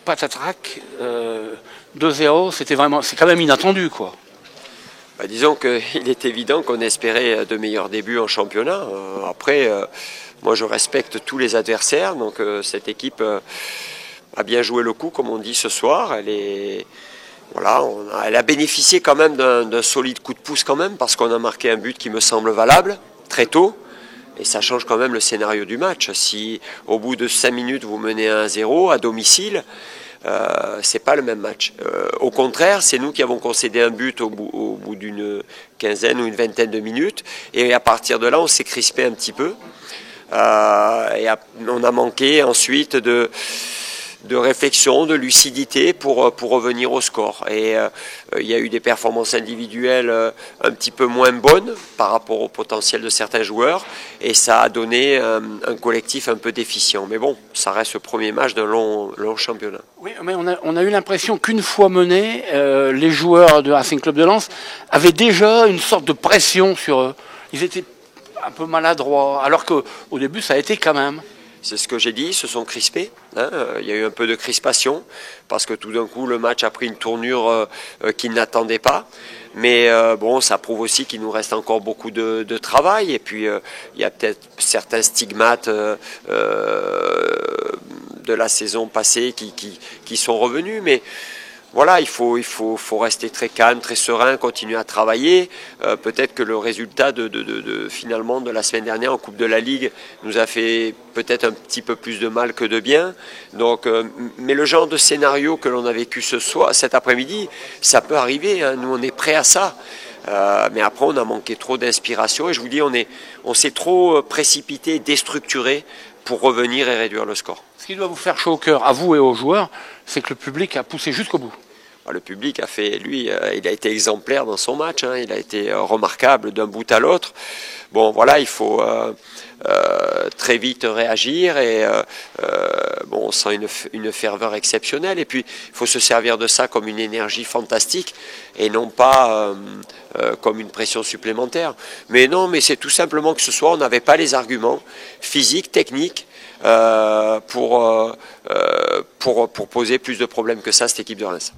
patatrac, 2-0, c'est quand même inattendu, quoi. Bah, disons qu'il est évident qu'on espérait de meilleurs débuts en championnat. Après, moi je respecte tous les adversaires, donc cette équipe a bien joué le coup, comme on dit ce soir. Elle a bénéficié quand même d'un solide coup de pouce quand même, parce qu'on a marqué un but qui me semble valable, très tôt. Et ça change quand même le scénario du match. Si au bout de 5 minutes vous menez 1-0 à domicile, c'est pas le même match. Au contraire, c'est nous qui avons concédé un but au bout d'une quinzaine ou une vingtaine de minutes. Et à partir de là, on s'est crispé un petit peu. Et on a manqué ensuite de réflexion, de lucidité pour revenir au score. Et il y a eu des performances individuelles un petit peu moins bonnes par rapport au potentiel de certains joueurs, et ça a donné un collectif un peu déficient. Mais bon, ça reste le premier match d'un long championnat. Oui, mais on a eu l'impression qu'une fois menés, les joueurs de Racing Club de Lens avaient déjà une sorte de pression sur eux. Ils étaient un peu maladroits, alors qu'au début, ça a été quand même. C'est ce que j'ai dit, ils se sont crispés. Il y a eu un peu de crispation parce que tout d'un coup le match a pris une tournure qu'ils n'attendaient pas. Mais bon, ça prouve aussi qu'il nous reste encore beaucoup de travail. Et puis il y a peut-être certains stigmates de la saison passée qui sont revenus. Mais voilà, il faut rester très calme, très serein, continuer à travailler. Peut-être que le résultat finalement de la semaine dernière en Coupe de la Ligue nous a fait peut-être un petit peu plus de mal que de bien. Donc, mais le genre de scénario que l'on a vécu cet après-midi, ça peut arriver. Hein. Nous, on est prêts à ça. Mais après, on a manqué trop d'inspiration. Et je vous dis, on s'est trop précipité, déstructuré pour revenir et réduire le score. Ce qui doit vous faire chaud au cœur, à vous et aux joueurs, c'est que le public a poussé jusqu'au bout. Le public a fait, lui, il a été exemplaire dans son match, hein, il a été remarquable d'un bout à l'autre. Bon, voilà, il faut très vite réagir et bon, on sent une ferveur exceptionnelle. Et puis, il faut se servir de ça comme une énergie fantastique et non pas comme une pression supplémentaire. Mais non, mais c'est tout simplement que ce soir, on n'avait pas les arguments physiques, techniques, pour poser plus de problèmes que ça, cette équipe de Reims.